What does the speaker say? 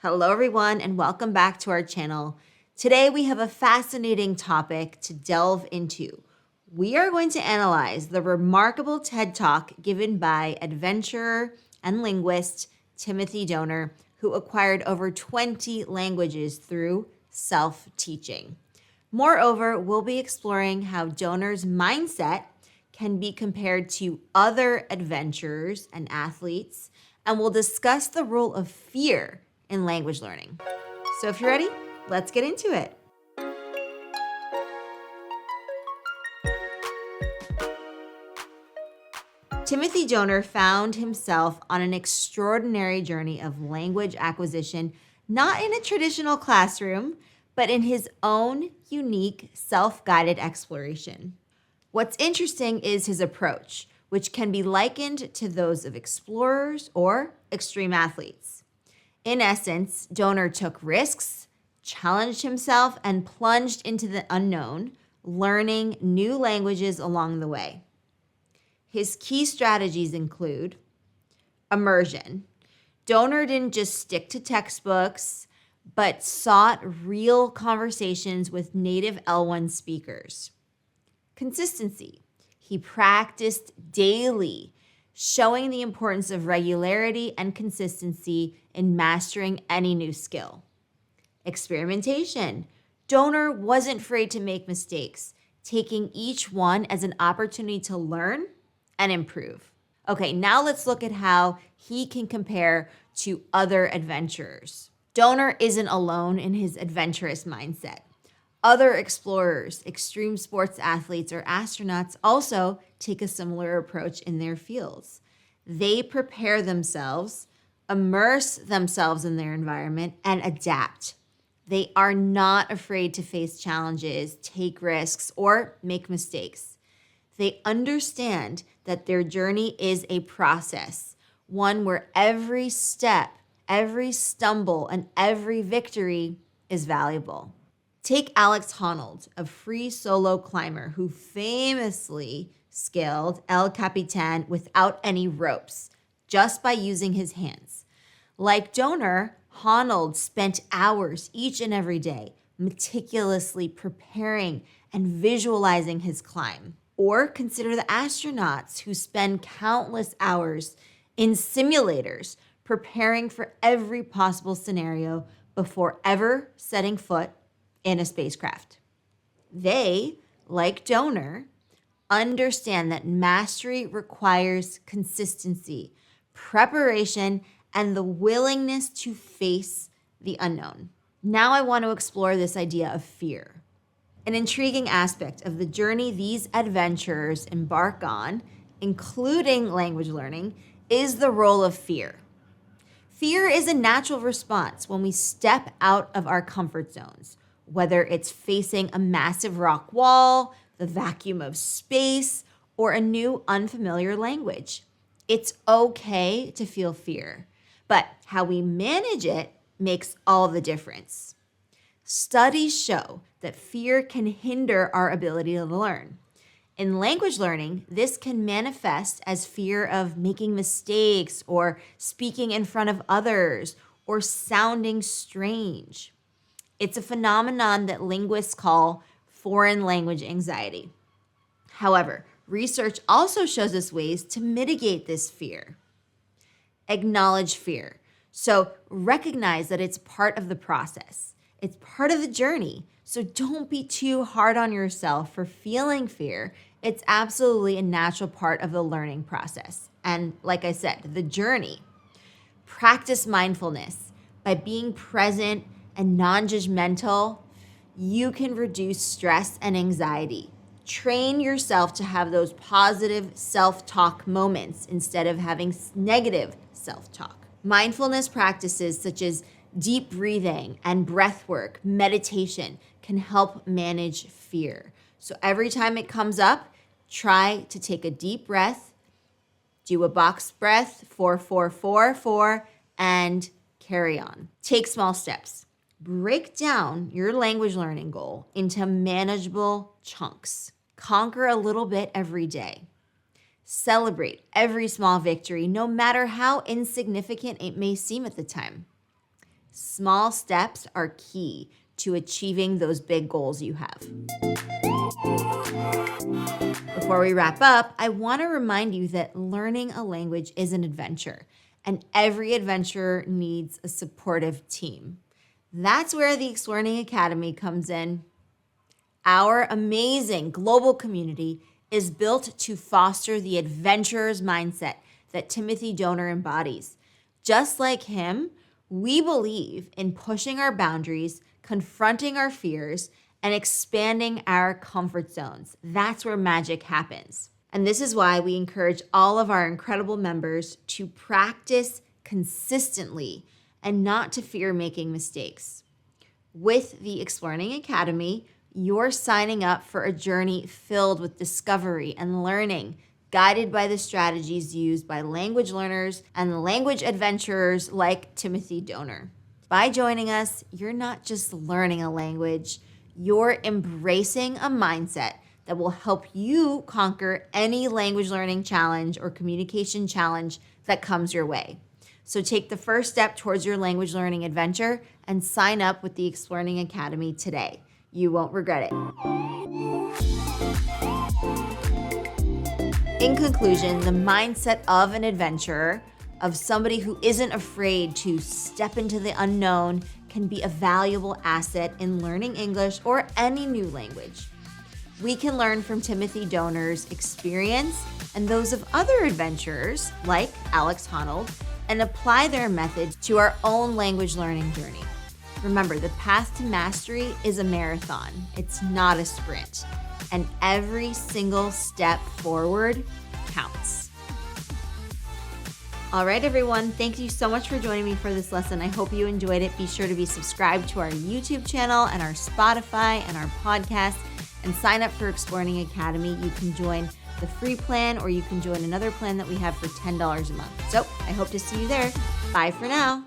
Hello everyone and welcome back to our channel. Today we have a fascinating topic to delve into. We are going to analyze the remarkable TED Talk given by adventurer and linguist Timothy Donor, who acquired over 20 languages through self-teaching. Moreover, we'll be exploring how Donor's mindset can be compared to other adventurers and athletes, and we'll discuss the role of fear in language learning. So if you're ready, let's get into it. Timothy Donor found himself on an extraordinary journey of language acquisition, not in a traditional classroom, but in his own unique self-guided exploration. What's interesting is his approach, which can be likened to those of explorers or extreme athletes. In essence, Donor took risks, challenged himself, and plunged into the unknown, learning new languages along the way. His key strategies include immersion. Donor didn't just stick to textbooks, but sought real conversations with native L1 speakers. Consistency. He practiced daily, showing the importance of regularity and consistency in mastering any new skill. Experimentation. Donor wasn't afraid to make mistakes, taking each one as an opportunity to learn and improve. Okay, now let's look at how he can compare to other adventurers. Donor isn't alone in his adventurous mindset. Other explorers, extreme sports athletes, or astronauts also take a similar approach in their fields. They prepare themselves, immerse themselves in their environment, and adapt. They are not afraid to face challenges, take risks, or make mistakes. They understand that their journey is a process, one where every step, every stumble, and every victory is valuable. Take Alex Honnold, a free solo climber who famously scaled El Capitan without any ropes, just by using his hands. Like Donor, Honnold spent hours each and every day meticulously preparing and visualizing his climb. Or consider the astronauts who spend countless hours in simulators preparing for every possible scenario before ever setting foot in a spacecraft. They, like Donor, understand that mastery requires consistency, preparation, and the willingness to face the unknown. Now I want to explore this idea of fear. An intriguing aspect of the journey these adventurers embark on, including language learning, is the role of fear. Fear is a natural response when we step out of our comfort zones, whether it's facing a massive rock wall, the vacuum of space, or a new unfamiliar language. It's okay to feel fear, but how we manage it makes all the difference. Studies show that fear can hinder our ability to learn. In language learning, this can manifest as fear of making mistakes or speaking in front of others or sounding strange. It's a phenomenon that linguists call foreign language anxiety. However, research also shows us ways to mitigate this fear. Acknowledge fear. So recognize that it's part of the process. It's part of the journey. So don't be too hard on yourself for feeling fear. It's absolutely a natural part of the learning process. And like I said, the journey. Practice mindfulness. By being present and non-judgmental, you can reduce stress and anxiety. Train yourself to have those positive self-talk moments instead of having negative self-talk. Mindfulness practices such as deep breathing and breath work, meditation can help manage fear. So every time it comes up, try to take a deep breath, do a box breath, 4, 4, 4, 4, and carry on. Take small steps. Break down your language learning goal into manageable chunks. Conquer a little bit every day. Celebrate every small victory, no matter how insignificant it may seem at the time. Small steps are key to achieving those big goals you have. Before we wrap up, I want to remind you that learning a language is an adventure, and every adventure needs a supportive team. That's where the Exploring Academy comes in. Our amazing global community is built to foster the adventurer's mindset that Timothy Donor embodies. Just like him, we believe in pushing our boundaries, confronting our fears, and expanding our comfort zones. That's where magic happens. And this is why we encourage all of our incredible members to practice consistently and not to fear making mistakes. With the Exploring Academy, you're signing up for a journey filled with discovery and learning, guided by the strategies used by language learners and language adventurers like Timothy Donor. By joining us, you're not just learning a language, you're embracing a mindset that will help you conquer any language learning challenge or communication challenge that comes your way. So take the first step towards your language learning adventure and sign up with the Exploring Academy today. You won't regret it. In conclusion, the mindset of an adventurer, of somebody who isn't afraid to step into the unknown, can be a valuable asset in learning English or any new language. We can learn from Timothy Donor's experience and those of other adventurers like Alex Honnold and apply their methods to our own language learning journey. Remember, the path to mastery is a marathon. It's not a sprint. And every single step forward counts. All right, everyone. Thank you so much for joining me for this lesson. I hope you enjoyed it. Be sure to be subscribed to our YouTube channel and our Spotify and our podcast and sign up for Exploring Academy. You can join the free plan or you can join another plan that we have for $10 a month. So I hope to see you there. Bye for now.